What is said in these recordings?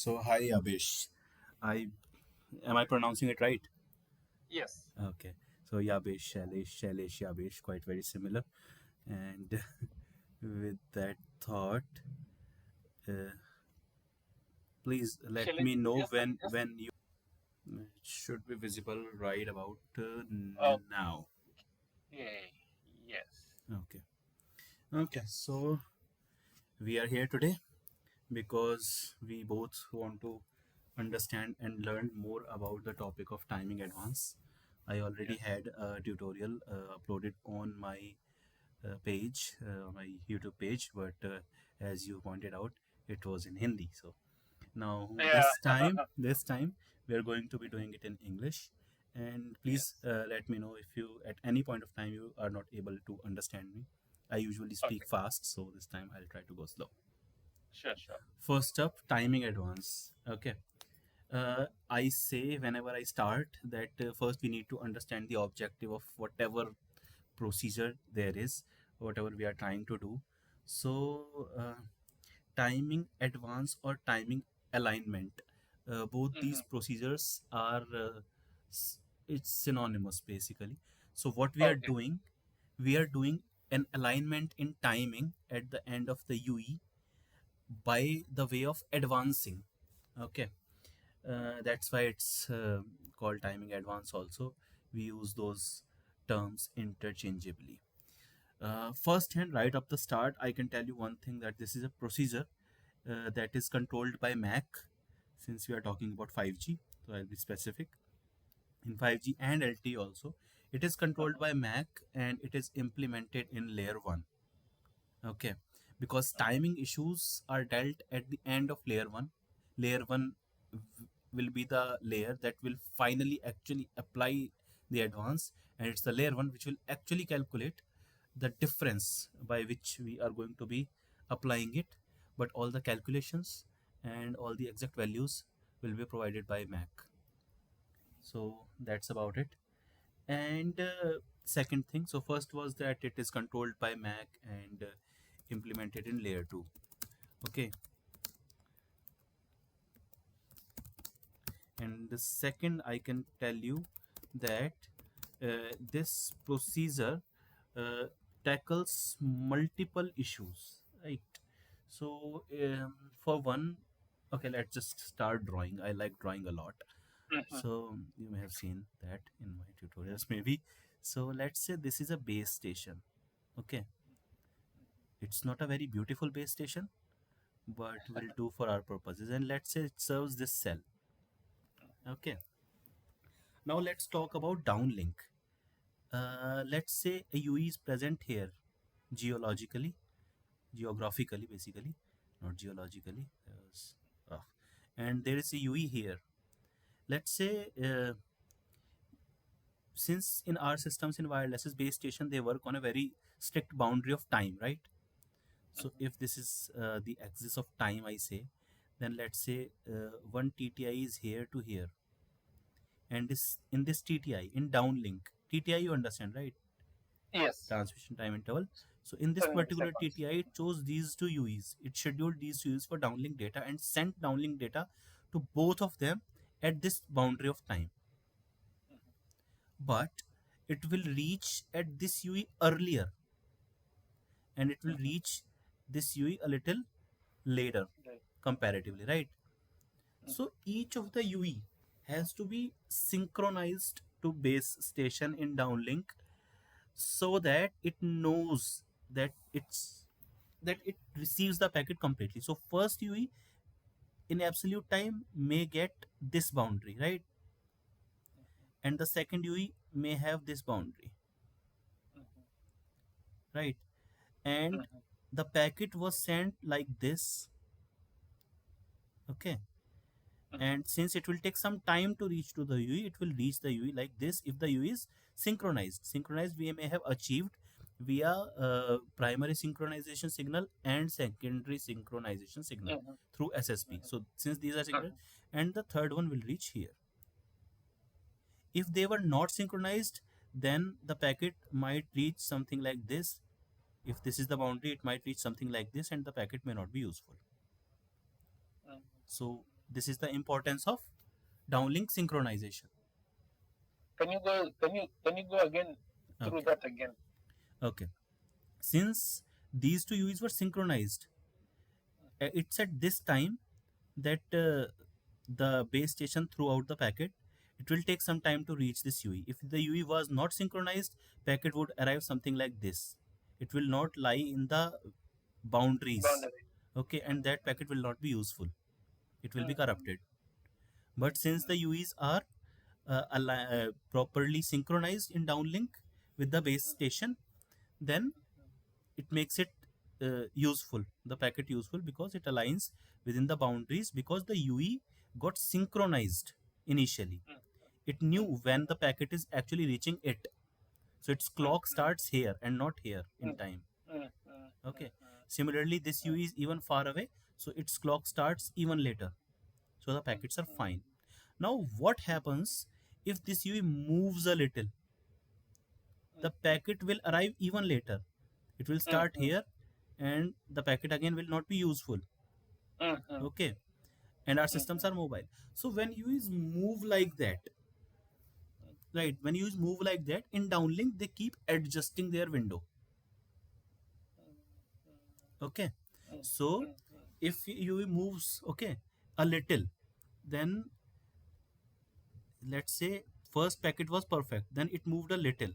So hi Abish. I am I pronouncing it right? Yes. Okay. So Yabish, Shailesh, Yabish, quite very similar. And with that thought, uh, please let Shall I me know just when you it should be visible right about uh, now. okay. Yes. Okay. Okay. So we are here today because we both want to understand and learn more about the topic of timing advance. I already Yes. had a tutorial uploaded on my page, my YouTube page, but as you pointed out, it was in Hindi. So now Yeah. this time we are going to be doing it in English. And please Yes. let me know if you at any point of time you are not able to understand me. I usually speak Okay. fast, so this time I'll try to go slow. Sure. Sure. First up, timing advance. Okay. I say whenever I start that first we need to understand the objective of whatever procedure there is, whatever we are trying to do. So, timing advance or timing alignment, both these Mm-hmm. procedures are it's synonymous basically. So, what Okay. we are doing an alignment in timing at the end of the UE by the way of advancing. Okay, that's why it's called timing advance also. We use those terms interchangeably. First hand, right up the start, I can tell you one thing, that this is a procedure that is controlled by Mac, since we are talking about 5G. So I'll be specific. In 5G and LTE also, it is controlled Mm-hmm. by Mac and it is implemented in layer 1. Okay, because Mm-hmm. timing issues are dealt at the end of layer 1. Layer 1 will be the layer that will finally actually apply the advance, and it's the layer 1 which will actually calculate the difference by which we are going to be applying it. But all the calculations and all the exact values will be provided by Mac. So that's about it. And second thing, so first was that it is controlled by Mac and implemented in layer 2. Okay, and the second I can tell you that this procedure uh, tackles multiple issues, right? So for one, okay, let's just start drawing. I like drawing a lot, Mm-hmm. so you may have seen that in my tutorials maybe. So let's say this is a base station. Okay, it's not a very beautiful base station, but will do for our purposes, and let's say it serves this cell. Okay, now let's talk about downlink. Let's say a UE is present here geologically, geographically basically, not geologically. Ah. And there is a UE here. Let's say since in our systems in wireless base station they work on a very strict boundary of time, right? So if this is the axis of time, I say, then let's say one TTI is here to here, and this in this TTI in downlink TTI, you understand, right? Yes. Transmission time interval. So in this 70 particular seconds. TTI, it chose these two UEs. It scheduled these UEs for downlink data and sent downlink data to both of them at this boundary of time. But it will reach at this UE earlier, and it will Mm-hmm. reach this UE a little later Right. comparatively, right? Mm-hmm. So each of the UE has to be synchronized to base station in downlink so that it knows that it receives the packet completely. So first UE in absolute time may get this boundary, right? And the second UE may have this boundary, Mm-hmm. right? And Mm-hmm. the packet was sent like this, okay? Mm-hmm. And since it will take some time to reach to the UE, it will reach the UE like this if the UE is synchronized. Synchronized we may have achieved via primary synchronization signal and secondary synchronization signal Mm-hmm. through SSP. So since these are synchronized, Mm-hmm. and the third one will reach here. If they were not synchronized, then the packet might reach something like this. If this is the boundary, it might reach something like this, and the packet may not be useful. Mm-hmm. So This is the importance of downlink synchronization. Can you go again through Okay. that again? Okay. Since these two UEs were synchronized, it's at this time that the base station threw out the packet. It will take some time to reach this UE. If the UE was not synchronized, packet would arrive something like this. It will not lie in the boundaries. Boundary. Okay, and that packet will not be useful. It will be Mhm, corrupted. But since the UEs are properly synchronized in downlink with the base station, then it makes it useful, the packet useful, because it aligns within the boundaries, because the UE got synchronized initially. It knew when the packet is actually reaching it. So its clock starts here and not here in time. Okay. Similarly, this UE is even far away, so its clock starts even later. So the packets are fine. Now, what happens if this UE moves a little? The packet will arrive even later. It will start here, and the packet again will not be useful. Okay, and our systems are mobile. So when you use move like that, right? When you use move like that in downlink, they keep adjusting their window. Okay, so if you moves okay a little, then let's say first packet was perfect, then it moved a little,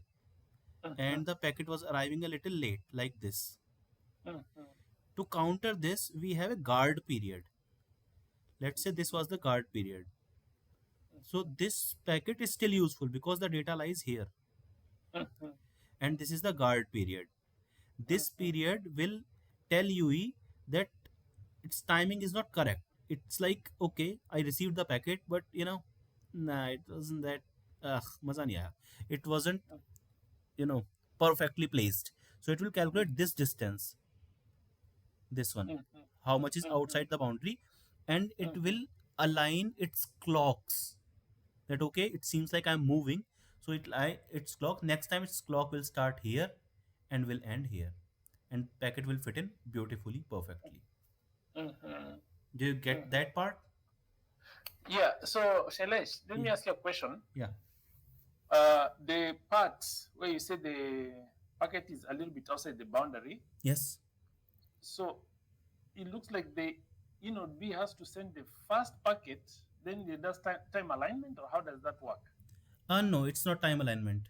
and the packet was arriving a little late, like this. To counter this, we have a guard period. Let's say this was the guard period. So this packet is still useful because the data lies here. And this is the guard period. This period will tell UE that its timing is not correct. It's like, okay, I received the packet, but nah, it wasn't that, maza nahi aaya. It wasn't, you know, perfectly placed. So it will calculate this distance, this one, how much is outside the boundary, and it will align its clocks that okay, it seems like I'm moving, so its clock next time, its clock will start here and will end here, and packet will fit in beautifully, perfectly. Do you get that part? Yeah. So, Shailesh, let Yeah. me ask you a question. Yeah. The parts where you say the packet is a little bit outside the boundary, Yes. so it looks like the B has to send the first packet, then it does time alignment, or how does that work? No, it's not time alignment.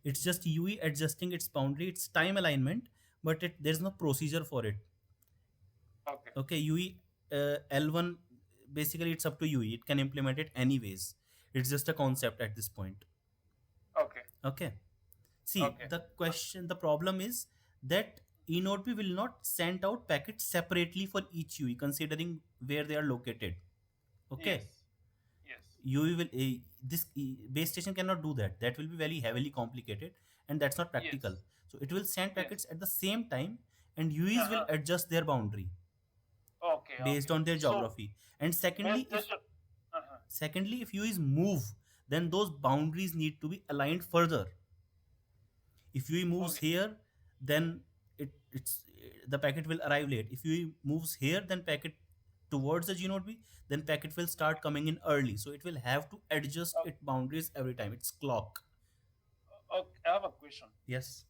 It's just UE adjusting its boundary. It's time alignment, but there's no procedure for it. Okay. Okay, UE L1, basically it's up to UE. It can implement it anyways. It's just a concept at this point. Okay. Okay. See, Okay. the problem is that eNodeB will not send out packets separately for each UE, considering where they are located. Yes. Okay, Yes. UE will this base station cannot do that. That will be very heavily complicated, and that's not practical. Yes. So it will send Yes. packets at the same time, and UEs will Uh-huh. adjust their boundary Okay. based Okay. on their So geography. And base station. Uh-huh. secondly, if UEs move, then those boundaries need to be aligned further. If UE moves Okay. here, then it's the packet will arrive late. If UE moves here, then packet towards the G node B, then packet will start coming in early. So it will have to adjust Okay. its boundaries every time. It's clock. Okay. I have a question. Yes.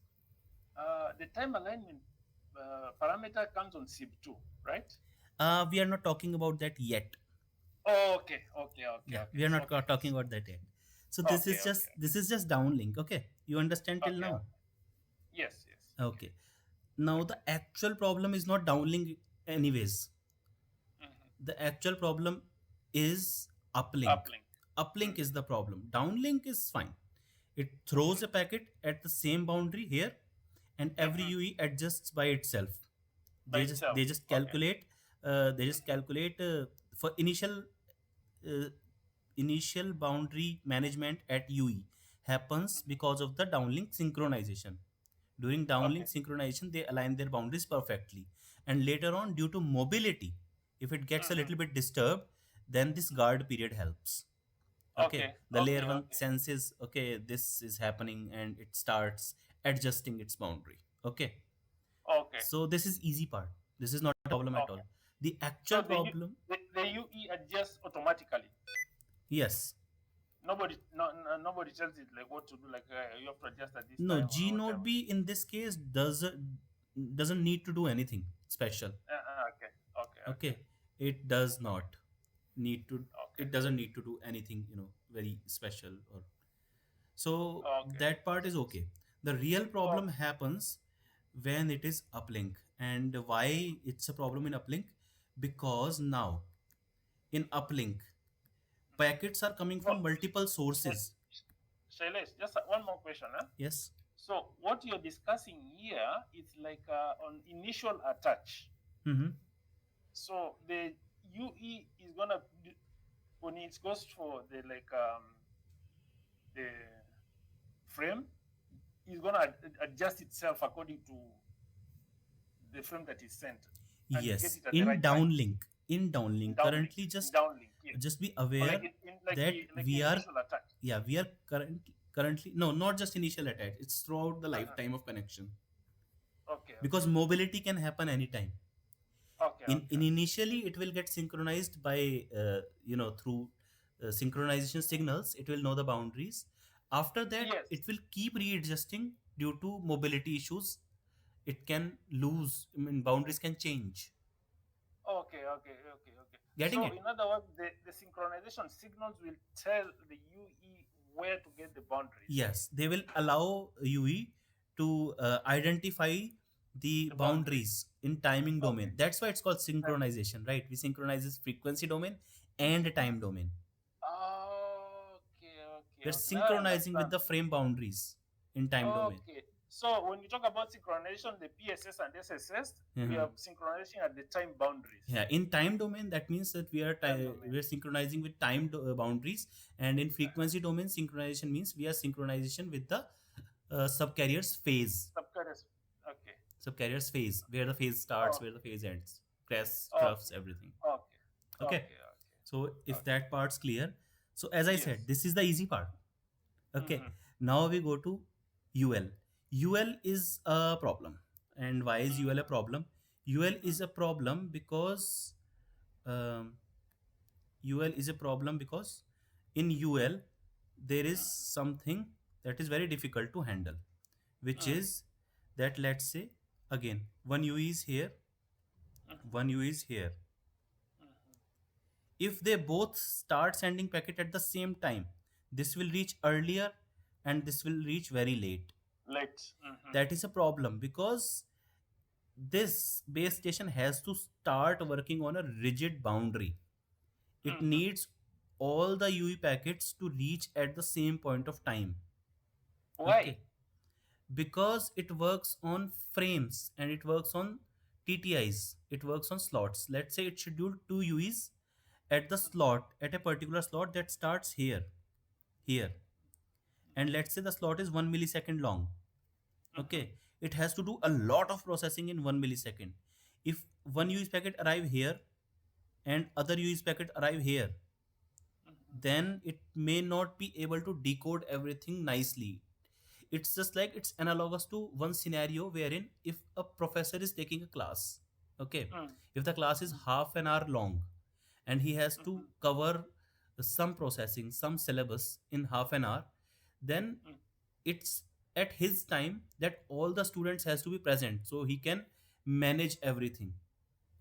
The time alignment parameter comes on SIB2, right? We are not talking about that yet. Oh, okay. Okay. Okay. Yeah, Okay. we are not Okay. talking about that yet. So Okay. Okay. this is just downlink. Okay, you understand till Okay. now? Yes. Yes. Okay. Okay. Now the Okay. actual problem is not downlink, anyways. Mm-hmm. The actual problem is uplink. Uplink. Uplink is Mm-hmm. the problem. Downlink is fine. It throws a Mm-hmm. packet at the same boundary here, and every Mm-hmm. UE adjusts by itself. By They just itself. they just Okay. calculate. They just calculate for uh, initial boundary management at UE happens because of the downlink synchronization. During Okay. downlink synchronization, they align their boundaries perfectly. And later on, due to mobility, if it gets a Mm-hmm. little bit disturbed, then this guard period helps. Okay, Okay. the layer Okay. one Okay. senses, okay, this is happening, and it starts adjusting its boundary. Okay, Okay. so this is easy part. This is not a problem at all. Okay. The So actual the problem, the UE adjusts automatically. Yes. Nobody tells it like what to do. Like you have to adjust at this No, time or G node whatever. B in this case doesn't need to do anything special. Okay, okay, okay, Okay, it does not need to. okay, It doesn't need to do anything, very special or so. okay, That part is okay. The real okay. problem happens when it is uplink. And why it's a problem in uplink? Because now in uplink, packets are coming So, from multiple Sh- sources. Shailesh, just one more question. Huh? Yes. So, what you're discussing here is like on initial attach. Mm-hmm. So, the UE is gonna when it goes for the the frame, is gonna adjust itself according to the frame that is sent and get Yes, it at the in right time. downlink, in In downlink, downlink, currently in just downlink, yeah. just be Or aware that like we in are, initial attach. yeah, we are currently, no, not just initial attach, it's throughout the Uh-huh. lifetime of connection, Okay, because okay, mobility can happen anytime. okay, okay, In okay. initially it will get synchronized by through synchronization signals, it will know the boundaries. After that Yes. it will keep readjusting due to mobility issues. It can lose, I mean, boundaries can change. Okay, okay, okay, okay. Getting So, it? in other words, the synchronization signals will tell the UE where to get the boundaries, Yes, they will allow UE to identify the the boundaries. boundaries in timing Okay. domain. That's why it's called Time. synchronization, right? We synchronizes frequency domain and time domain. Okay, okay, We're okay. Now I synchronizing with understand. the frame boundaries in time domain. Okay. So, when you talk about synchronization, the PSS and SSS, we Mhm. are synchronization at the time boundaries. Yeah, in time domain, that means that Time domain. we are synchronizing with boundaries, and in Uh-huh. frequency domain, synchronization means we are synchronization with the subcarrier's phase. Subcarriers. Okay. Subcarrier's phase, where the phase starts, Oh, where the phase ends, crest, troughs, okay. everything. Okay. Okay, Okay. so if Okay. that part's clear, so as I said, Yes. this is the easy part. Okay, Mm-hmm. now we go to UL. UL is a problem. And why is UL a problem? UL is a problem because um, UL is a problem because in UL there is something that is very difficult to handle, which Mm-hmm. is that, let's say, again, one UE is here, one UE is here. If they both start sending packet at the same time, this will reach earlier and this will reach very late. Late. Mm-hmm. That is a problem because this base station has to start working on a rigid boundary. It Mm-hmm. needs all the UE packets to reach at the same point of time. Why? Okay, because it works on frames and it works on TTIs, it works on slots. Let's say it scheduled two UEs at the slot, at a particular slot that starts here, and let's say the slot is 1 millisecond long. Mm-hmm. Okay, it has to do a lot of processing in 1 millisecond. If one US packet arrive here and other US packet arrive here, then it may not be able to decode everything nicely. It's just like, it's analogous to one scenario wherein if a professor is taking a class, okay, Mm-hmm. if the class is half an hour long and he has to Mm-hmm. cover some processing, some syllabus in half an hour, then it's at his time that all the students has to be present so he can manage everything.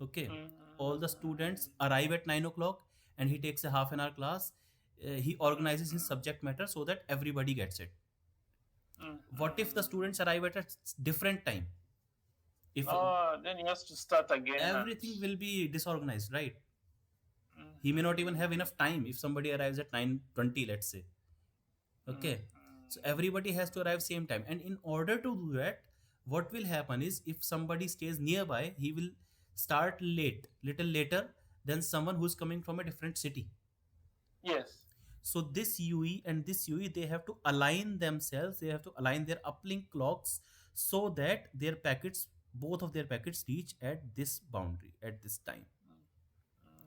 Okay, all the students arrive at 9 o'clock and he takes a half an hour class. He organizes his subject matter so that everybody gets it. What if the Mm-hmm. students arrive at a different time? If Oh, then he has to start again. And everything will be disorganized, right? He may not even have mm-hmm. enough time if somebody arrives at 9:20, let's say. Okay, so everybody has to arrive same time, and in order to do that, what will happen is if somebody stays nearby, he will start late, little later than someone who's coming from a different city. Yes. So this UE and this UE, they have to align themselves, they have to align their uplink clocks so that their packets, both of their packets reach at this boundary at this time.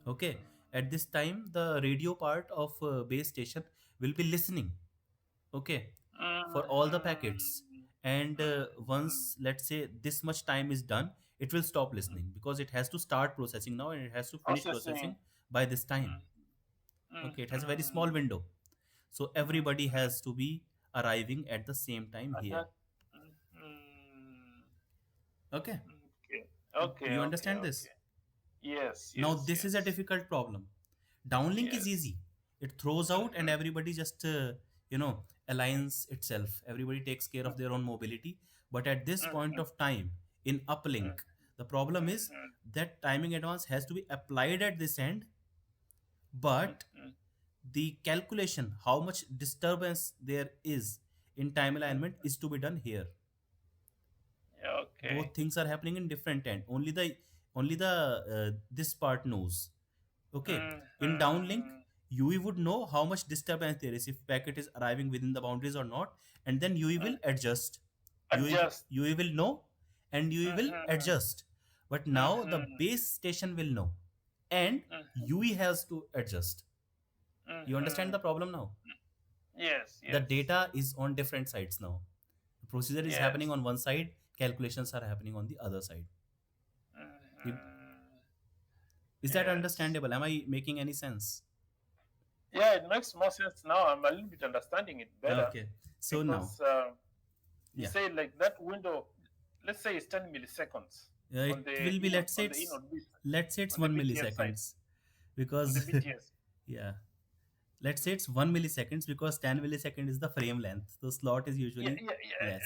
Okay, at this time the radio part of base station will be listening, okay, for all the packets. And once, let's say, this much time is done, it will stop listening because it has to start processing now and it has to finish processing Processing. by this time. mm, mm, Okay, it has a very small mm, window. So mm, everybody mm. has to be arriving at the same time At here. that. Mm, mm, Okay, okay. Okay. you Okay. understand this? Okay. Yes. Now Yes. this is a Yes. difficult problem. Downlink is Yes. easy. It throws out and Mm-hmm. everybody just you know aligns itself. Everybody takes care of their own mobility. But at this point Mm-hmm. of time in uplink, the problem is Mm-hmm. that timing advance has to be applied at this end, but Mm-hmm. the calculation how much disturbance there is in time alignment Mm-hmm. is to be done here. Yeah, okay. Both things are happening in different end. Only the this part knows. Okay, in downlink Mm-hmm. UE would know how much disturbance there is, if packet is arriving within the boundaries or not, and then UE will Mm-hmm. adjust. Adjust. UE will know, and UE will Mm-hmm. adjust. But now the Mm-hmm. base station will know, and Mm-hmm. UE has to adjust. You understand Mm-hmm. the problem now? Yes. The Yes. data is on different sides now. The procedure is happening Yes. on one side, calculations are happening on the other side. You, Mm-hmm. is that Yes. understandable? Am I making any sense? Yeah, it makes more sense now. I'm a little bit understanding it better Okay. So now, because you yeah, say like that window, let's say it's 10 milliseconds it will be, let's say on the it's, inode bit let's say it's on the 1 BTS side milliseconds on the because BTS. yeah, let's say it's 1 milliseconds because 10 millisecond is the frame length. The slot is Yeah, usually yeah, yeah, less.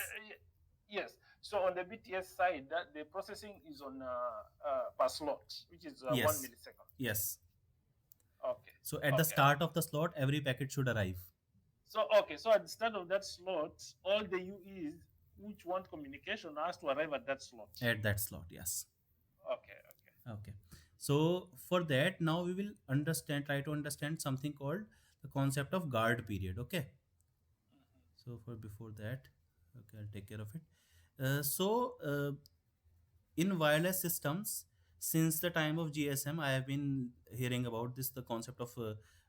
yes. So on the BTS side, that the processing is on per slot, which is 1 Yes. millisecond. Yes. Okay, So at the okay. start of the slot, every packet should arrive So okay, so at the start of that slot, all the UEs which want communication has to arrive at that slot. at that slot. Yes. Okay, okay. Okay. So for that, now we will try to understand something called the concept of guard period. Okay. So for before that, okay, I'll take care of it. In wireless systems, since the time of GSM, I have been hearing about this, the concept of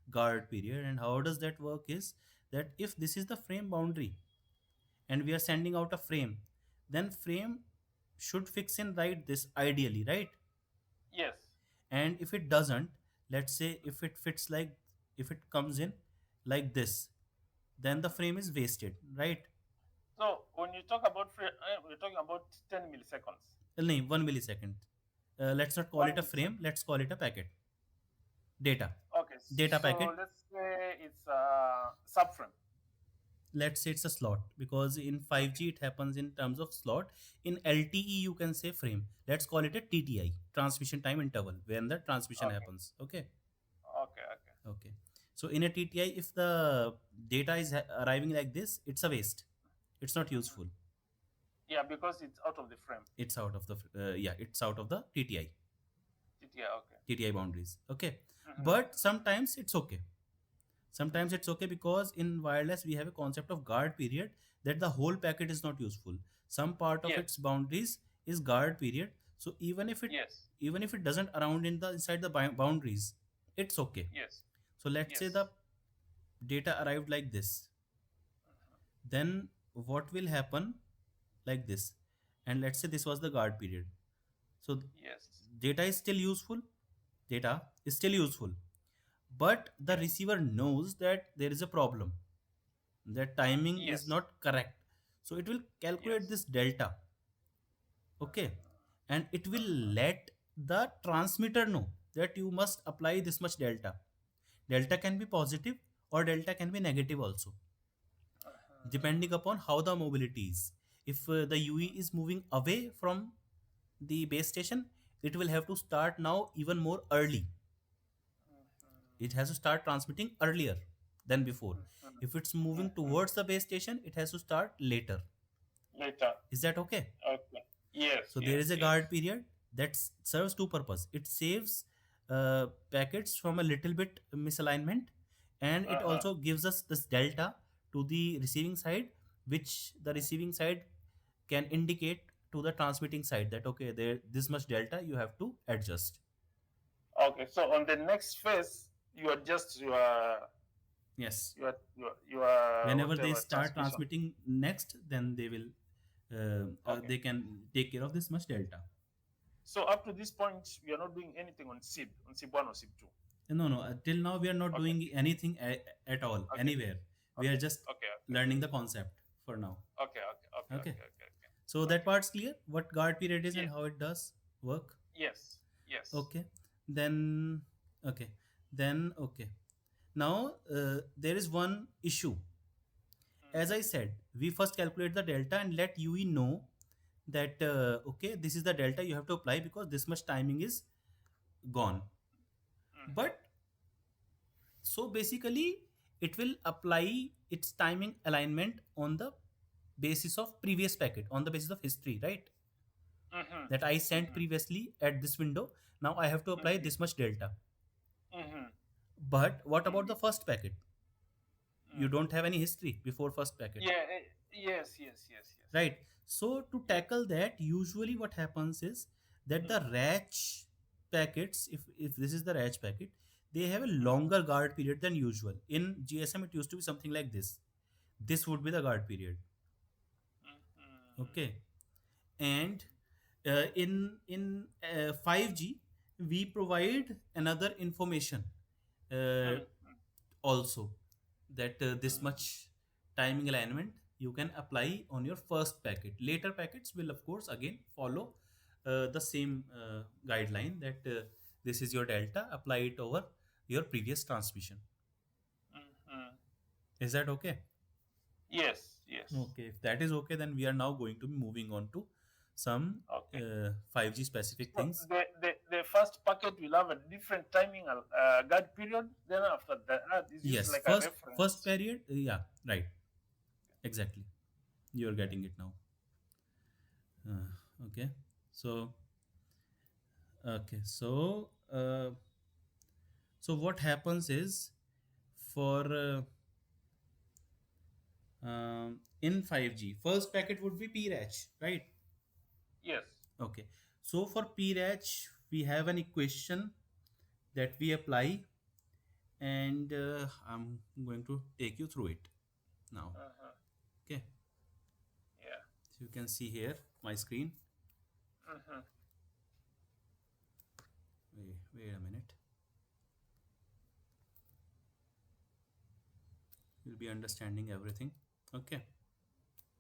guard period, and how does that work is that if this is the frame boundary and we are sending out a frame, then frame should fix in right this ideally, right? Yes. And if it doesn't, let's say if it fits like, if it comes in like this, then the frame is wasted, right? So when you talk about we're talking about 10 milliseconds, No, 1 millisecond. Let's not call one it a frame, millisecond. let's call it a packet. Data. Okay, Data so packet. let's say it's a subframe. Let's say it's a slot because in 5G it happens in terms of slot. In LTE you can say frame. Let's call it a TTI, transmission time interval, when the transmission Okay, happens. Okay. okay, okay. Okay. So in a TTI, if the data is arriving like this, it's a waste. It's not Hmm. useful. Yeah, because it's out of the frame. It's out of the yeah, it's out of the TTI Yeah, okay. TTI boundaries. Okay. But Hmm. sometimes it's okay. Sometimes it's okay because in wireless we have a concept of guard period, that the whole packet is not useful. Some part of Yes, its boundaries is guard period. So yes, even if it doesn't around in the inside the boundaries, it's okay. yes, So let's say the yes. data arrived like this, then what will happen like this, and let's say this was the guard period. So Yes, data is still useful, data is still useful, but the yes, receiver knows that there is a problem, that timing is yes, not correct. So it will calculate yes. this delta. Okay. And it will let the transmitter know that you must apply this much delta. Delta can be positive or delta can be negative also, depending upon how the mobility is. If the UE is moving away from the base station, it will have to start now even more early. It has to start transmitting earlier than before. If it's moving towards the base station, it has to start later. Later. Is that okay? Okay. Yes, So there is yes, a guard yes. period that serves two purpose. It saves packets from a little bit misalignment, and it Uh-huh. also gives us this delta to the receiving side, which the receiving side can indicate to the transmitting side that okay, there this much delta you have to adjust. Okay, so on the next phase, you adjust Yes. your Whenever they whatever start transmission. transmitting next, then they will Okay. they can take care of this much delta. So up to this point, we are not doing anything on SIB, on SIB one or SIB two. No, no. Till now, we are not Okay. doing anything at all, Okay. anywhere. We are Okay. just Okay. Okay. learning the concept for now. Okay. Okay. Okay. Okay. Okay. Okay. Okay. So that Okay. part's clear. What guard period is Yeah. and how it does work. Yes. Yes. Okay. Then, okay. Then, okay. Now, there is one issue. As Mm-hmm. I said, we first calculate the delta and let UE know that, okay, this is the delta you have to apply because this much timing is gone. Mm-hmm. But so basically, it will apply its timing alignment on the basis of previous packet, on the basis of history, right? Mm-hmm. That I sent Mm-hmm. previously at this window. Now I have to apply Mm-hmm. this much delta. Mm-hmm. But what about Mm-hmm. the first packet? You Mm. don't have any history before first packet, Yeah. Yes. Yes. Yes. Yes. right? So to Yeah. tackle that, usually what happens is that the Mm-hmm. RATCH packets, if this is the RATCH packet, they have a Mm-hmm. longer guard period than usual. In GSM, it used to be something like this. This would be the guard period. Mm-hmm. Okay, and in 5G, we provide another information uh, Mm-hmm. also, that this Mm-hmm. much timing alignment you can apply on your first packet. Later packets will of course again follow the same guideline that this is your delta, apply it over your previous transmission. Mm-hmm. Is that okay? Yes. Yes. Okay, if that is okay, then we are now going to be moving on to some Okay. 5G specific So things. the first packet will have a different timing guard period. Then after that is just Yes, like a first reference. period, yeah, right, exactly. You are getting it now. Okay, so okay, so what happens is for in 5G, first packet would be PRATCH, right? Yes. Okay, so for PRATCH, we have an equation that we apply, and I'm going to take you through it now. Uh-huh. Okay, Yeah. so you can see here my screen. Mm-hmm. Wait a minute. You'll be understanding everything. Okay,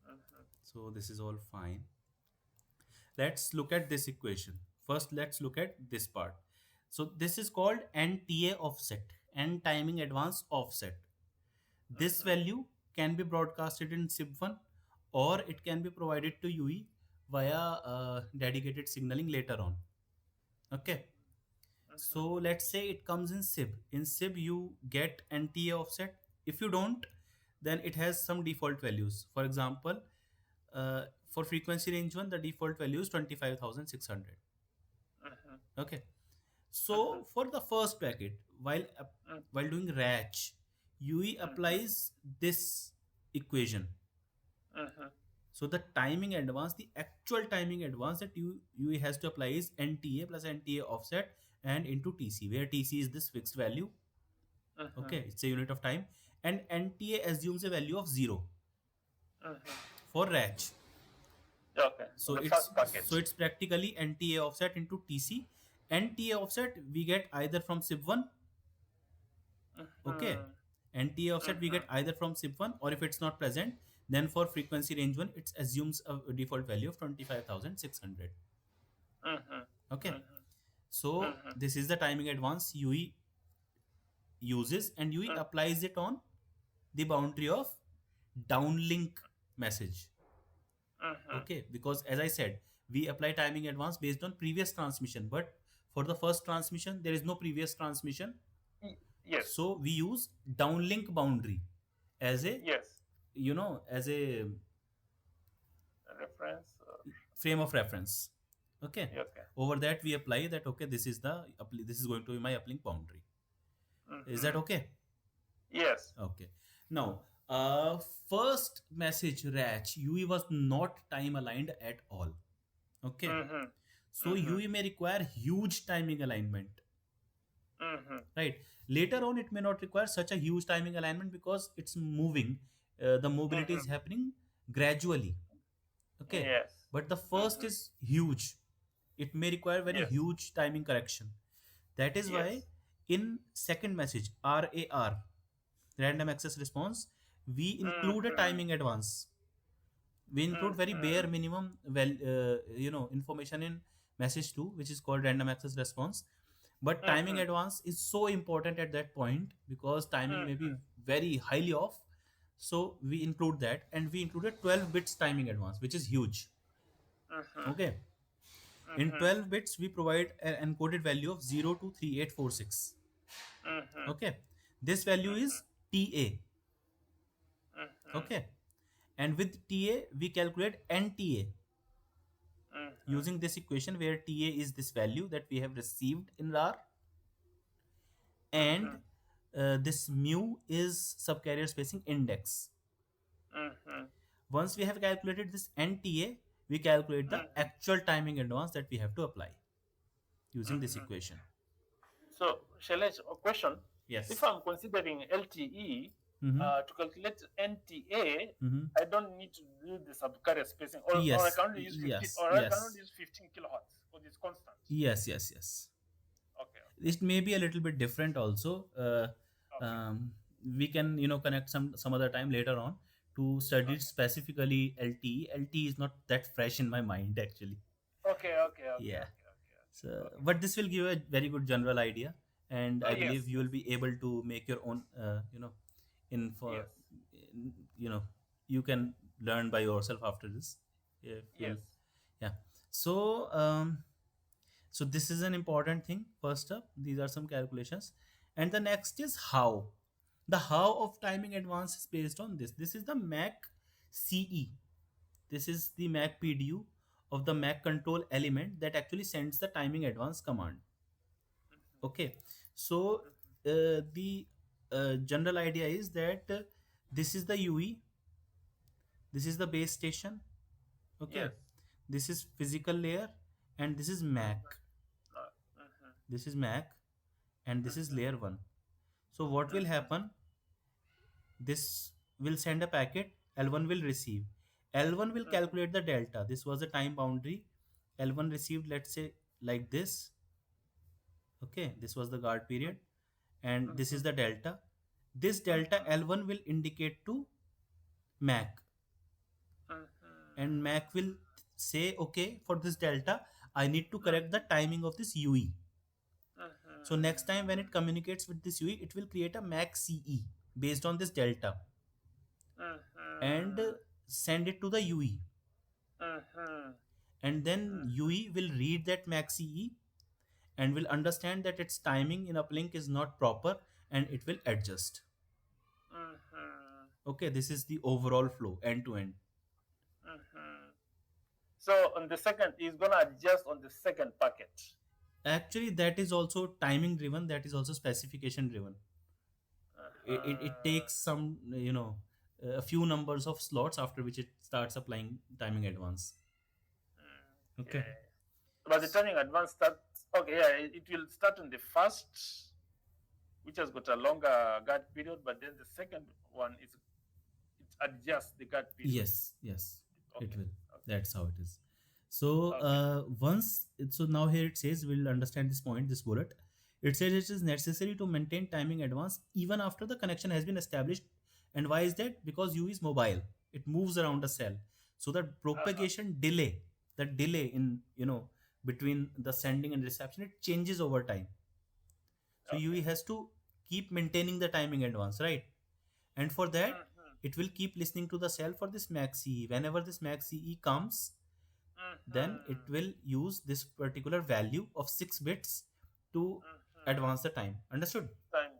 Mm-hmm. so this is all fine. Let's look at this equation. First, let's look at this part. So this is called NTA offset, N timing advance offset. This Mm-hmm. value can be broadcasted in SIB1, or it can be provided to UE via dedicated signaling later on. Okay. Mm-hmm. So let's say it comes in SIB. In SIB, you get NTA offset. If you don't, then it has some default values. For example, for frequency range 1, the default value is 25,600. Mm-hmm. Okay. Mm-hmm. So for the first packet, while doing RATCH, UE Mm-hmm. applies this equation. Mm-hmm. So the timing advance, the actual timing advance that UE has to apply is NTA plus NTA offset and into TC, where TC is this fixed value. Mm-hmm. Okay, it's a unit of time, and NTA assumes a value of 0 Mm-hmm. for RATCH. Okay. For So the it's first packet. so it's practically NTA offset into TC. NTA offset we get either from SIB1. Okay, Mm-hmm. NTA offset we Mm-hmm. get either from SIB1, or if it's not present, then for frequency range 1 it assumes a default value of 25,600. Mm-hmm. Okay, Mm-hmm. so Mm-hmm. this is the timing advance UE uses, and UE applies it on the boundary of downlink message. Mm-hmm. Okay, because as I said, we apply timing advance based on previous transmission, but for the first transmission there is no previous transmission, Yes. so we use downlink boundary as a, Yes. as a A reference. frame of reference. Okay, Yeah, okay. over that we apply that, okay, this is going to be my uplink boundary. Is that Mm-hmm. okay? Yes. Okay. Now, first message RATCH UE was not time aligned at all. Okay. Mm-hmm. So Mm-hmm. UE may require huge timing alignment, Mm-hmm. right? Later on, it may not require such a huge timing alignment because it's moving. The mobility Mm-hmm. is happening gradually. Okay. Yes. But the first Mm-hmm. is huge. It may require very Yes. huge timing correction. That is why Yes. In second message, RAR, random access response, we include a Mm-hmm. timing advance. We include very bare Mm-hmm. minimum information in message 2, which is called random access response. But timing Mm-hmm. advance is so important at that point because timing may be Mm-hmm. very highly off. So we include that, and we included 12 bits timing advance, which is huge. Mm-hmm. Okay. In Mm-hmm. 12 bits, we provide an encoded value of 0 to 3846. Mm-hmm. Okay. This value is TA. Mm-hmm. Okay. And with TA, we calculate NTA Mm-hmm. using this equation where TA is this value that we have received in RAR, and Mm-hmm. this mu is subcarrier spacing index. Mm-hmm. Once we have calculated this NTA, we calculate the Mm-hmm. actual timing advance that we have to apply using this Mm-hmm. equation. So, Shailesh, a question. If Yes. I'm considering LTE Mm-hmm. to calculate NTA, Mm-hmm. I don't need to do the subcarrier spacing, or I Yes. can only use 15, Yes. or I can Yes. only use 15 kilohertz for this constant. Yes. Yes. Yes. Okay, It may be a little bit different also. okay, Um, we can connect some other time later on to study okay, specifically LTE. LTE is not that fresh in my mind actually. okay, okay, okay, Yeah. okay, okay, So, okay, okay. but this will give a very good general idea, and Oh I yes, believe you yes, will be able to make your own, info. yes, You know, you can learn by yourself after this. If yes. you'll, yeah. So, so this is an important thing. First up, these are some calculations, and the next is how. The how of timing advance is based on this. This is the Mac CE. This is the Mac PDU of the Mac control element that actually sends the timing advance command. Okay, so the general idea is that this is the UE, this is the base station. Yes. Okay, this is physical layer, and this is Mac. Mm-hmm. Mm-hmm. This is Mac, and this is Mm-hmm. layer 1. So what will Mm-hmm. happen? This will send a packet, L1 will receive. L1 will Mm-hmm. calculate the delta. This was a time boundary. L1 received, let's say, like this. Okay, this was the guard period, and this Mm-hmm. is the delta. This delta Mm-hmm. L1 will indicate to Mac, and Mm-hmm. Mac will say, okay, for this delta, I need to correct the Mm-hmm. timing of this UE. So next time when it Mm-hmm. communicates with this UE, it will create a Mac CE based on this delta and Mm-hmm. send it to the UE. Mm-hmm. And then UE will read that Mac CE and will understand that its timing in uplink is not proper, and it will adjust. Mm-hmm. Okay, this is the overall flow end to end. Mm-hmm. So on the second, he's gonna adjust on the second packet. Actually, that is also timing driven, that is also specification driven. It Uh-huh. takes some, a few numbers of slots after which it starts applying timing advance. Okay. Okay. But the timing advance starts. Okay, yeah, it will start on the first, which has got a longer guard period, but then the second one is it adjusts the guard period. Yes, yes, it Okay. will. Okay. That's how it is. So Okay. so now here it says, we'll understand this point, this bullet. It says it is necessary to maintain timing advance even after the connection has been established. And why is that? Because U is mobile. It moves around a cell. So the Uh-huh. propagation delay, the delay in, between the sending and reception, it changes over time. So UE Okay. has to keep maintaining the timing advance, right? And for that, Mm-hmm. it will keep listening to the cell for this max CE. Whenever this max CE comes, then it Mm-hmm. will use this particular value of 6 bits to Mm-hmm. advance the time. Understood? Time.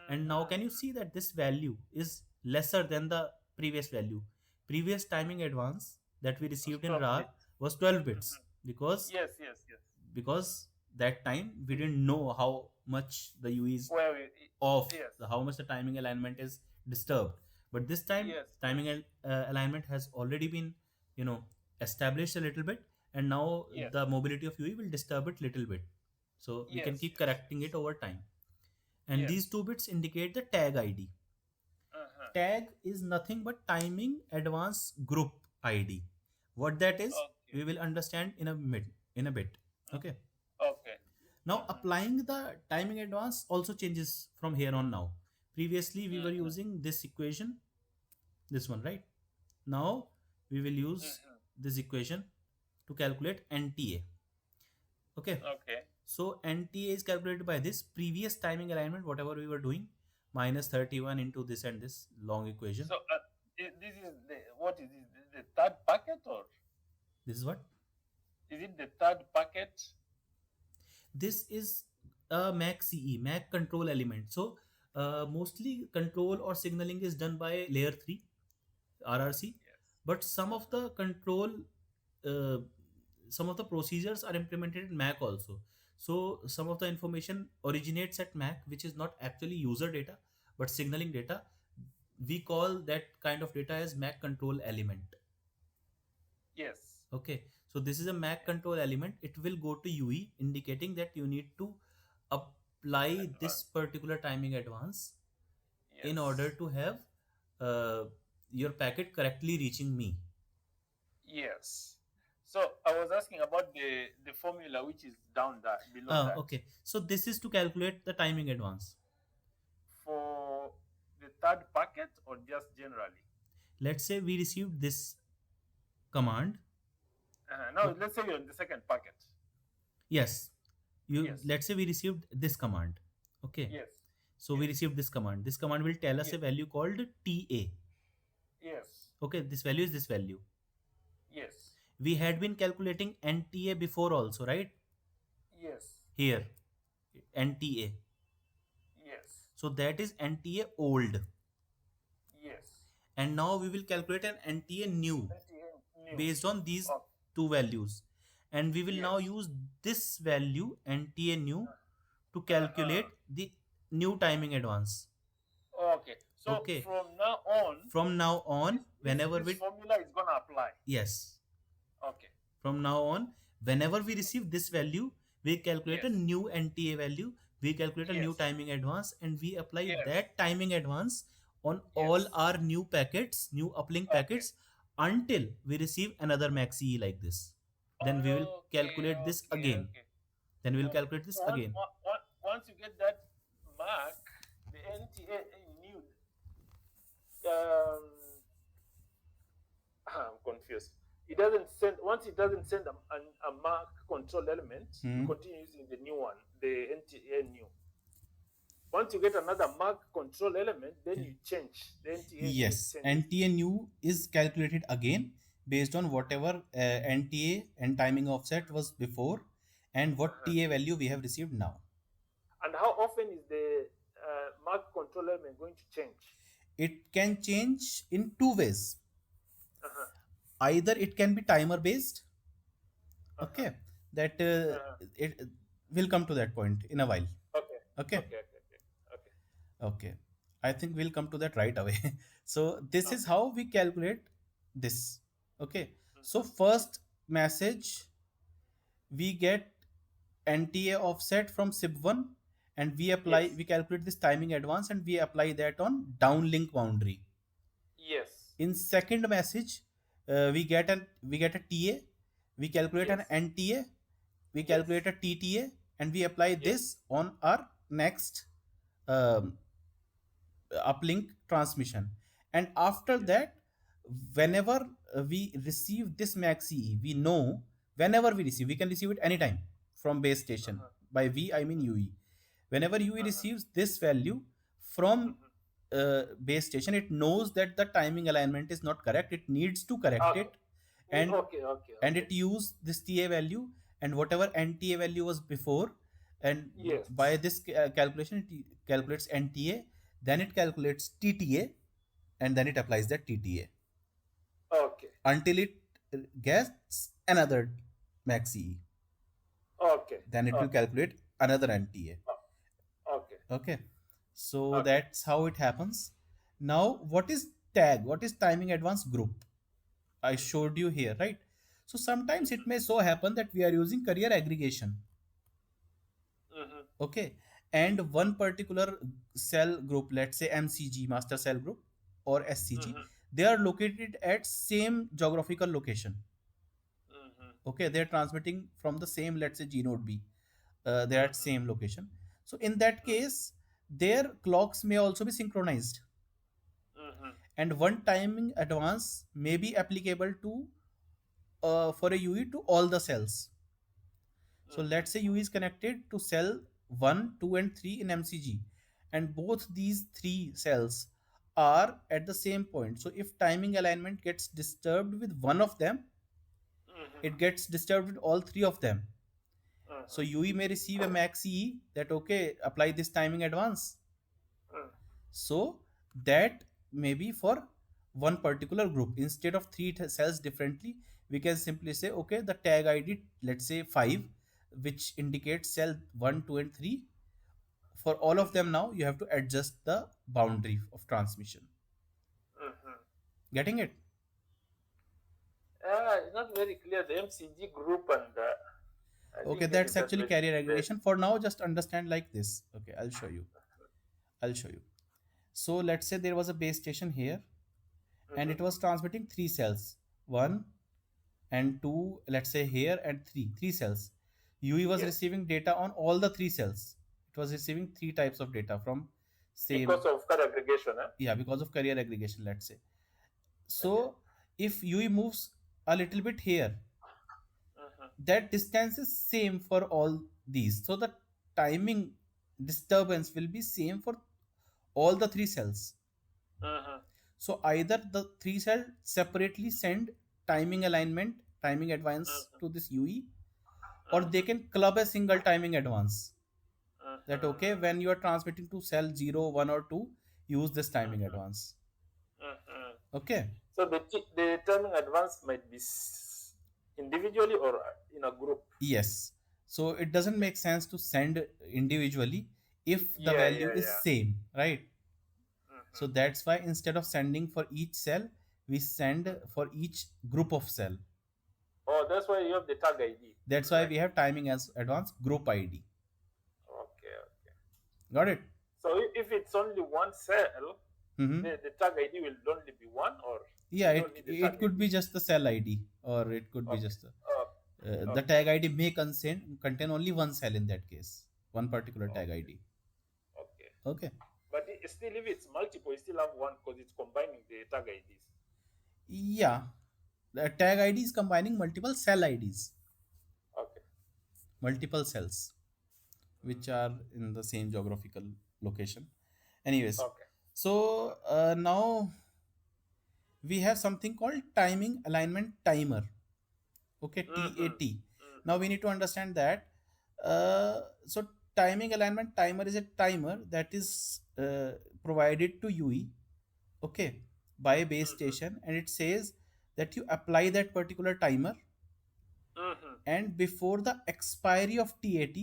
And now can you Mm-hmm. see that this value is lesser than the previous value? Previous timing advance that we Was received in 12 RAR bits. was 12 bits Mm-hmm. because Yes, yes, yes. because that time we didn't know how much the UE is Well, off, yes, how much the timing alignment is disturbed. But this time yes, yes, timing alignment has already been, you know established a little bit, and now yes, the mobility of UE will disturb it little bit, so we can yes, keep yes, correcting yes, it over time. And yes. these 2 bits indicate the tag ID. Uh-huh. Tag is nothing but timing advance group ID. What that is, Okay. we will understand in a bit. Okay. Okay. Now applying the timing advance also changes from here on now. Previously we were using this equation, this one, right? Now we will use this equation to calculate NTA. Okay. Okay. So NTA is calculated by this previous timing alignment, whatever we were doing, minus 31 into this and this long equation. So this is the what is this? The third packet, or This is what? is it the third packet? This is a Mac CE, Mac control element. So mostly control or signaling is done by layer 3, RRC, Yes. but some of the control, uh, some of the procedures are implemented in Mac also. So some of the information originates at Mac, which is not actually user data, but signaling data. We call that kind of data as Mac control element. Yes. Okay, so this is a Mac control element. It will go to UE, indicating that you need to apply this Advanced. particular timing advance in order Yes. to have uh, your packet correctly reaching me. Yes. So I was asking about the formula which is down that below that Okay, so this is to calculate the timing advance. for the third packet or just generally. Let's say we received this command. Now let's say you're in the second packet. Yes, you, Yes. let's say we received this command. Okay, Yes. so we Yes. received this command. This command will tell us Yes. a value called TA. Yes. Okay, this value is this value. Yes. We had been calculating NTA before also, right? Yes. Here, NTA. Yes. So that is NTA old. Yes. And now we will calculate an NTA new New. based on these Oh, two values. And we will now yes. use this value NTA new to Uh-huh. calculate the new timing advance. Okay. So Okay. from now on, From now on, whenever this we, formula is gonna apply. yes, Okay. from now on, whenever we receive this value, we calculate a Yes. new NTA value, we calculate a new Yes. timing advance, and we apply Yes. that timing advance on all Yes. our new packets, new uplink Okay. packets, until we receive another maxi like this. Then we will Okay. calculate this Okay. again. Okay. Then we will So calculate this again. once you get that mark, the NTA new. Um, I'm confused. It doesn't send once it doesn't send a mark control element. You Hmm. continue using the new one, the NTA new. Once you get another mark control element, then you change the NTA new Yes, changes. NTA new is calculated again based on whatever NTA and timing offset was before and what Uh-huh. TA value we have received now. And how often is the mark control element going to change? It can change in two ways. Uh-huh. Either it can be timer based, Uh-huh. okay, that Uh-huh. it will come to that point in a while. Okay. Okay, Okay. Okay. Okay. Okay. okay. I think we'll come to that right away. So this is Okay. how we calculate this. Okay, so Mm-hmm. first message we get NTA offset from SIB1 and Yes. we calculate this timing advance and we apply that on downlink boundary. Yes. In second message, we get a TA, we calculate an Yes. NTA, we Yes. calculate a TTA, and we apply Yes. this on our next um, uplink transmission. And after Yes. that, whenever we receive this maxi, we know whenever we receive, we can receive it anytime from base station. Uh-huh. By V, I mean Uh-huh. UE. Whenever UE Uh-huh. receives this value from Mm-hmm. base station, it knows that the timing alignment is not correct. It needs to correct Okay. it, and Okay. Okay. it Okay. use this TA value and whatever NTA value was before, and by Yes. this calculation it calculates NTA, then it calculates TTA, and then it applies that TTA Okay. until it gets another maxi. Okay. Then it will Okay. calculate another NTA. Okay. Okay, so Okay. that's how it happens. Now, what is tag? What is timing advance group? I Mm-hmm. showed you here, right? So sometimes it Mm-hmm. may so happen that we are using career aggregation, Mm-hmm. okay, and one particular cell group, let's say MCG, master cell group, or SCG, Mm-hmm. they are located at same geographical location. Mm-hmm. Okay, they are transmitting from the same, let's say, G node B. they are at same location. So in that case, their clocks may also be synchronized, and one timing advance may be applicable to for a UE to all the cells. So let's say UE is connected to cell 1, 2, and 3 in MCG, and both these three cells are at the same point. So if timing alignment gets disturbed with one of them, it gets disturbed with all three of them. So UE may receive a max EE that okay, apply this timing advance. So that may be for one particular group. Instead of three cells differently, we can simply say okay, the tag ID, let's say 5, which indicates cell 1, 2, and 3. For all of them now, you have to adjust the boundary of transmission. Getting it? It's not very clear. The MCG group and I Okay, didn't get that's it that actually way. carrier aggregation. For now, just understand like this. Okay, I'll show you. I'll show you. So let's say there was a base station here, and it was transmitting three cells, one and two, let's say here, and three cells. UE was Yes, receiving data on all the three cells. It was receiving three types of data from same, because of card aggregation. Eh? yeah, because of carrier aggregation, let's say. Okay. So if UE moves a little bit here, Uh-huh. that distance is same for all these. So the timing disturbance will be same for all the three cells. Uh-huh. So either the three cell separately send timing alignment, timing advance Uh-huh. to this UE, or they Uh-huh. can club a single timing advance. That okay, Uh-huh. when you are transmitting to cell 0, 1, or 2, use this timing Uh-huh. advance. Uh-huh. Okay. So the timing advance might be individually or in a group. Yes. So it doesn't Okay. make sense to send individually if the Yeah, value yeah, is yeah. same, right? So Uh-huh. that's why instead of sending for each cell, we send for each group of cell. Oh, that's why you have the tag ID. That's why Like, we have timing as advance group ID. okay, okay. Got it? So if it's only one cell, Mm-hmm. the tag ID will only be one, or Yeah, you it don't need the tag it could ID. be just the cell ID, or it could be Okay. just the Okay. tag ID may contain only one cell in that case, one particular tag Okay. ID. Okay. Okay. But still, if it's multiple, you still have one because it's combining the tag IDs. Yeah, the tag ID is combining multiple cell IDs, Okay. multiple cells which Mm. are in the same geographical location. Anyways, Okay. so now we have something called timing alignment timer. Okay, Mm-hmm. TAT. Now Mm-hmm. we need to understand that. So timing alignment timer is a timer that is provided to UE, okay, by a base Mm-hmm. station, and it says that you apply that particular timer, Mm-hmm. and before the expiry of TAT,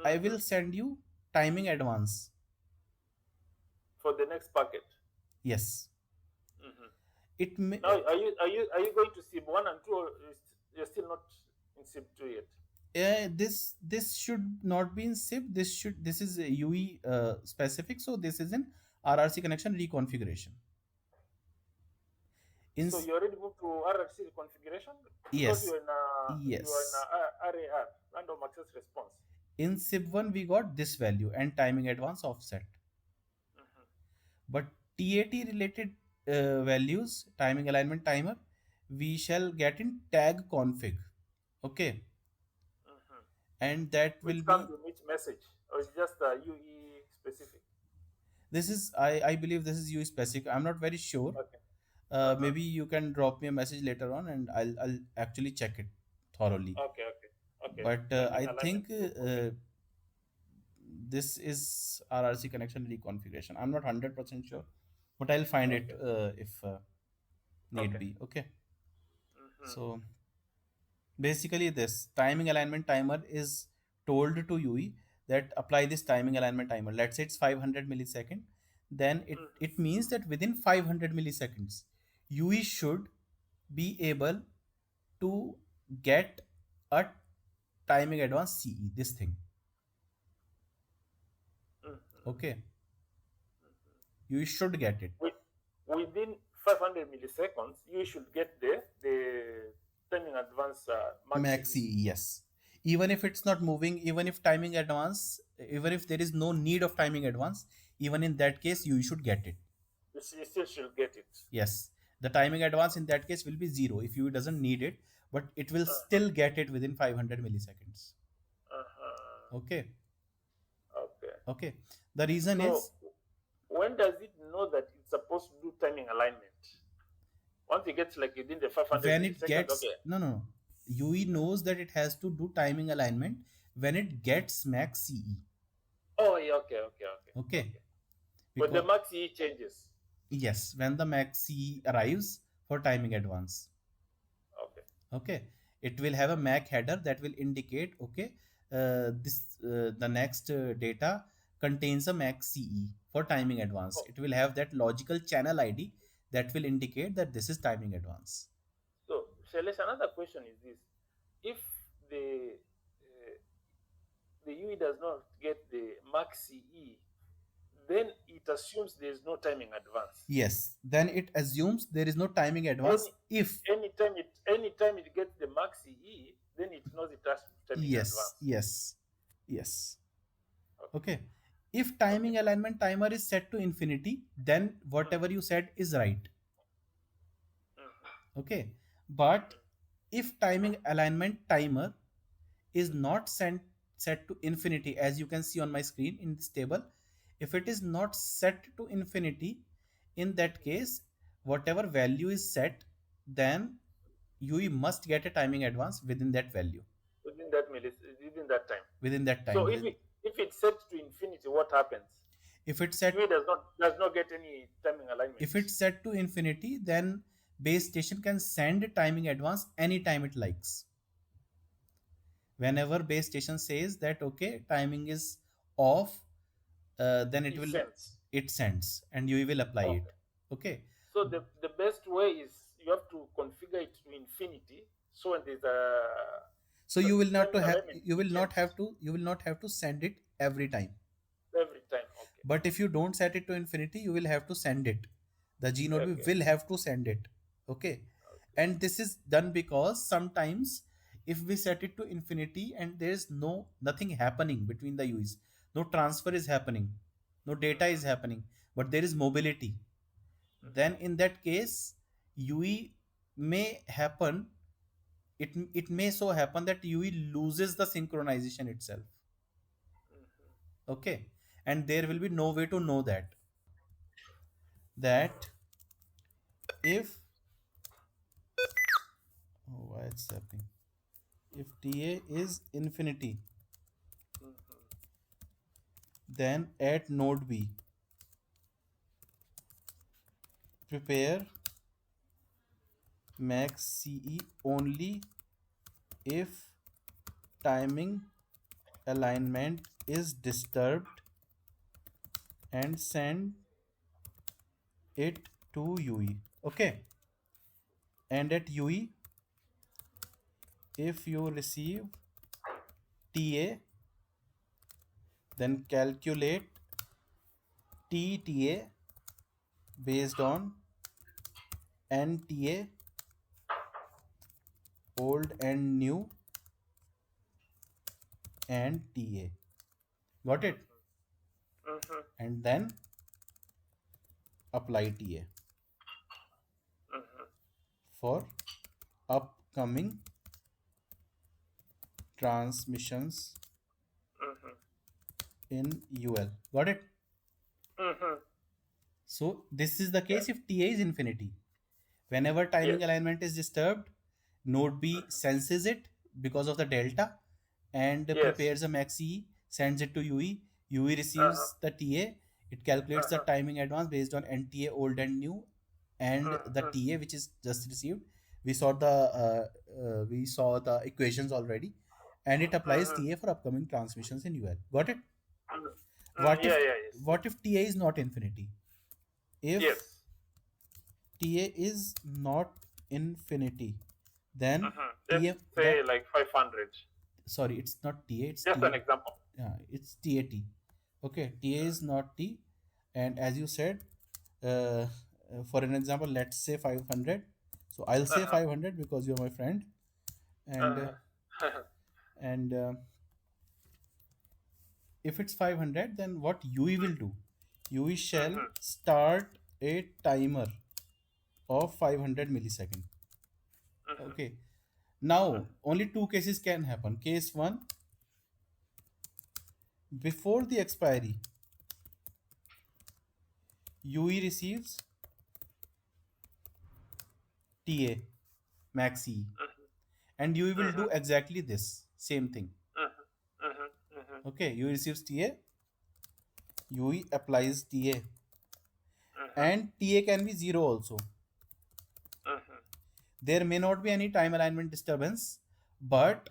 I Mm-hmm. will send you timing advance. For the next packet. Yes, Mm-hmm. it may. Now, are you going to SIB one and two, or you're still not in SIB two yet? This should not be in SIP. This is a UE specific. So this is in RRC connection reconfiguration. In So you already moved to RFC configuration because yes, you are in yes. a RAR, random access response. In SIP1 we got this value and timing advance offset. Mm-hmm. But TAT related values, timing alignment timer, we shall get in tag config. Okay, Mm-hmm. and that will Which comes be in which message, or it's just UE specific? this is I believe this is UE specific. I'm not very sure. Okay. Uh-huh. Maybe you can drop me a message later on, and I'll actually check it thoroughly. Okay, okay, okay. But Timing I alignment think group. Okay. this is RRC connection reconfiguration. I'm not 100% sure, but I'll find it Okay. if need Okay. be. Okay. Mm-hmm. So basically, this timing alignment timer is told to UE that apply this timing alignment timer. Let's say it's 500 millisecond. Then it Mm-hmm. means that within 500 milliseconds, UE should be able to get a timing advance CE, this thing. Mm-hmm. Okay, you should get it. Within 500 milliseconds, you should get the timing advance max Max CE. CE, yes. Even if it's not moving, even if timing advance, even if there is no need of timing advance, even in that case you should get it. You still should get it. Yes, the timing advance in that case will be zero if you doesn't need it, but it will Uh-huh. still get it within 500 milliseconds. Uh-huh. Okay. Okay. Okay, the reason So is when does it know that it's supposed to do timing alignment? Once it gets like within the 500 when it milliseconds, gets, okay. no, UE knows that it has to do timing alignment when it gets max CE. Oh, yeah, okay, okay, okay, Okay, okay. When the because max E changes. yes, when the max CE arrives for timing advance. Okay. Okay, it will have a MAC header that will indicate, okay, this the next data contains a MAC CE for timing advance. Oh, It will have that logical channel ID that will indicate that this is timing advance. so Shailesh, another question is this: if the UE does not get the max CE, then it assumes there is no timing advance. Yes, then it assumes there is no timing advance Any if, anytime it gets the max CE, then it knows it has timing yes, advance. yes, yes. Okay. Okay, if Okay. timing alignment timer is set to infinity, then Mm, whatever you said is right. mhm, Okay, but mhm, if timing alignment timer is mhm, not set to infinity, as you can see on my screen in this table, if it is not set to infinity, in that mhm. case whatever value is set, then you must get a timing advance within that value, Within that time. within that time, So within, if it's set to infinity, what happens? if it's set, UE does not get any timing alignment. if it's set to infinity, then base station can send timing advance anytime it likes. Whenever base station says that okay, timing is off, then it It will, sends. it sends and you will apply it. Okay. Okay, So the best way is you have to configure it to infinity. So when there's a so you will not to timing have, alignment, you it will not have changes to, you will not have to send it every time. every time. Okay. But if you don't set it to infinity, you will have to send it. The gnode Okay. will have to send it. Okay, Okay. and this is done because sometimes if we set it to infinity and there is no nothing happening between the uis, no transfer is happening, no data is Mm-hmm. happening, but there is mobility, then Mm-hmm. in that case UE may happen, it may so happen that UE loses the synchronization itself. Mm-hmm. Okay, and there will be no way to know that if, oh, why it's happening, if TA is infinity, Mm-hmm. then at node B prepare max CE only if timing alignment is disturbed and send it to UE. Okay, and at UE, if you receive TA, then calculate TTA based on NTA old and new and TA. Got it? Mm-hmm. And then apply TA Mm-hmm. for upcoming transmissions Mm-hmm. in UL. Got it? Mm-hmm. So this is the Yeah. case if TA is infinity. Whenever timing Yes. alignment is disturbed, node B Mm-hmm. senses it because of the delta and Yes. prepares a maxi, sends it to UE. UE Uh-huh. receives the TA. It calculates the Uh-huh. timing advance based on NTA old and new and the Mm-hmm. TA which is just received. We saw the equations already, and it applies Mm-hmm. TA for upcoming transmissions in UL. Got it? Mm-hmm. What Yeah, if, yeah, yes. what if TA is not infinity? If Yes. TA is not infinity, then Mm-hmm. Let's TM say that, like 500. sorry, it's not TA, it's Just T, an example. it's TAT. Okay, TA is not T, and as you said, for an example, let's say 500. So I'll say Uh-huh. 500 because you're my friend, and Uh-huh. And if it's 500, then what UE will do? UE shall Mm-hmm. start a timer of 500 millisecond. Mm-hmm. Okay. Now, only two cases can happen. Case 1, before the expiry, UE receives TA, max E. And UE will Mm-hmm. do exactly this, same thing. Mm-hmm. Mm-hmm. Mm-hmm. Okay, UE receives TA, UE applies TA. Mm-hmm. And TA can be 0 also. Mm-hmm. There may not be any time alignment disturbance, but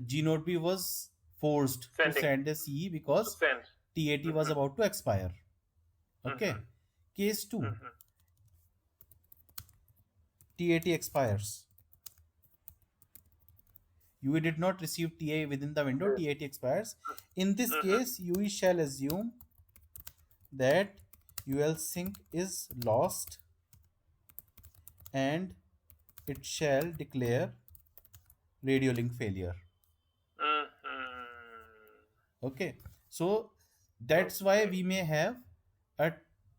G node B was forced to Sending send a CE to because send. TAT was Mm-hmm. about to expire. Mm-hmm. Okay. Case 2, Mm-hmm. TAT expires. UE did not receive TA within the window, Yes. TAT expires. In this Mm-hmm. case, UE shall assume that UL sync is lost and it shall declare radio link failure. Mm-hmm. Okay, so that's why Okay. we may have a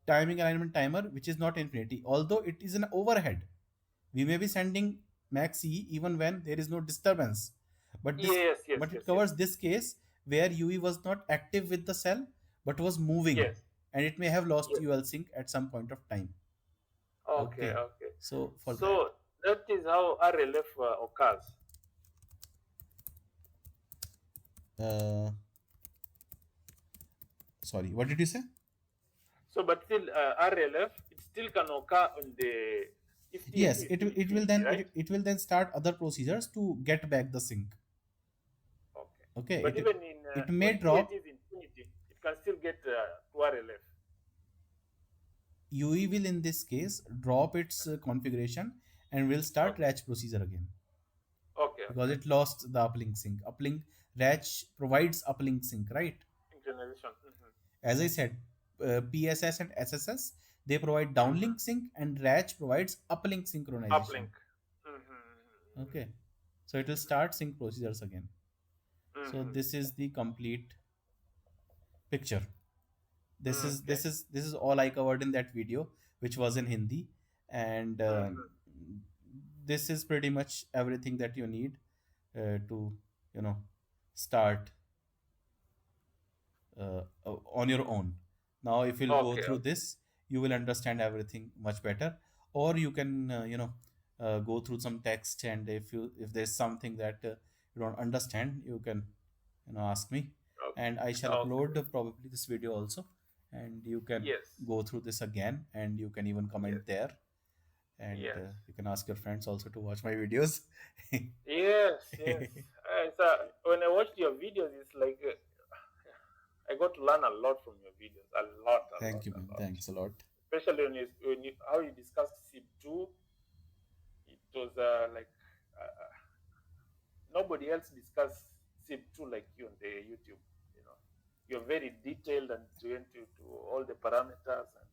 timing alignment timer which is not infinity, although it is an overhead. We may be sending max E even when there is no disturbance, but this Yes. Yes. but Yes. it Yes. covers this case where UE was not active with the cell but was moving, Yes. and it may have lost Yes. UL sync at some point of time. Okay. Okay, Okay. so for that, So that is how RLF occurs. uh, sorry, what did you say? So, but still, RLF it still can occur on the if TAT Yes, is still it will infinity, then right? it will then start other procedures to get back the sync. Okay. Okay, But even in it may when TAT drop. is infinity, it can still get to RLF. UE will in this case drop its configuration and will start Okay. RATCH procedure again Okay. because Okay. it lost the uplink sync. Uplink RATCH provides uplink sync, right? Synchronization. Mm-hmm. As I said, PSS and SSS, they provide Mm-hmm. downlink sync, and RATCH provides uplink synchronization. Uplink. Mm-hmm. Okay, so it will start sync procedures again. So Mm-hmm. this is the complete picture. this is Okay. this is this is all I covered in that video, which was in Hindi. And Mm-hmm. this is pretty much everything that you need to you know start on your own. Now if you'll go Okay. through this, you will understand everything much better. Or you can go through some text, and if there's something that you don't understand, you can ask me, Okay. and I shall Okay. upload probably this video also, and you can Yes. go through this again, and you can even comment Yes. there, and Yes. you can ask your friends also to watch my videos. Yes. Yes. When I watched your videos, it's like I got to learn a lot from your videos. A lot, a lot, Thank you, a man. lot. Thanks a lot. Especially when you how you discussed SIP2, it was like nobody else discussed SIP2 like you on the YouTube. You know, you're very detailed and went to all the parameters, and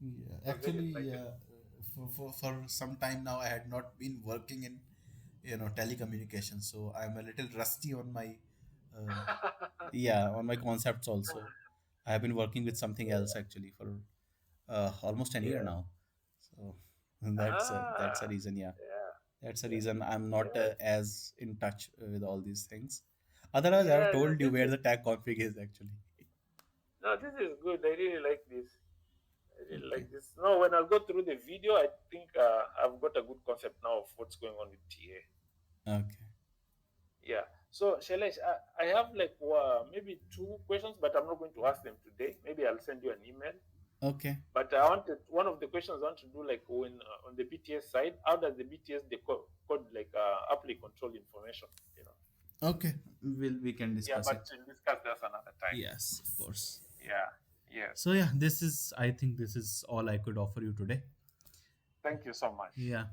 Yeah, it was very actually, enlightening. for some time now, I had not been working in telecommunications, so I'm a little rusty on my uh, yeah, on my concepts also. I have been working with something else actually for almost an year Yeah. now, so that's a Ah. reason. Yeah, Yeah. that's a Yeah. reason I'm not Yes. as in touch with all these things. Otherwise, I've Yeah. No, told you this where is the tag config is actually. no. This is good. I really like this. I really Okay, like this. No, when I go through the video, I think I've got a good concept now of what's going on with TA. okay, Yeah. So, Shailesh, I have like maybe two questions, but I'm not going to ask them today. Maybe I'll send you an email. okay, But I wanted one of the questions I want to do like when on the BTS side, how does the BTS decode code like apply control information? You know. okay. We can Yeah, discuss but it. we'll discuss this another time. Yes, of course. Yeah. Yes. So yeah, I think this is all I could offer you today. Thank you so much. Yeah,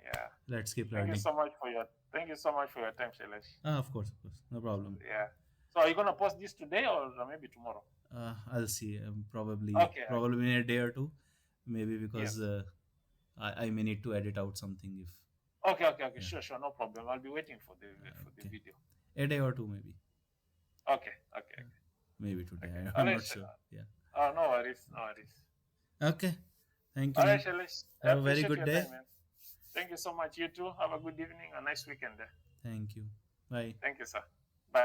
Yeah. let's keep Thank you learning. so much for your thank you so much for your time, Shailesh. Of course, no problem. Yeah. So are you gonna post this today or maybe tomorrow? I'll see. Okay. Probably in a day or two, maybe, Yes. because I may need to edit out something if. Okay, okay, okay. Yeah. Sure, sure. No problem. I'll be waiting for the Okay. video. A day or two, maybe. Okay, okay, Yeah. okay, Maybe today. okay. All I'm right. not sure. Yeah. No worries, no worries. Okay. Thank you, All right, man. Shalish. I Have a very appreciate good your day. time, man. Thank you so much. You too. Have a good evening, a nice weekend there. Thank you. Bye. Thank you, sir. Bye.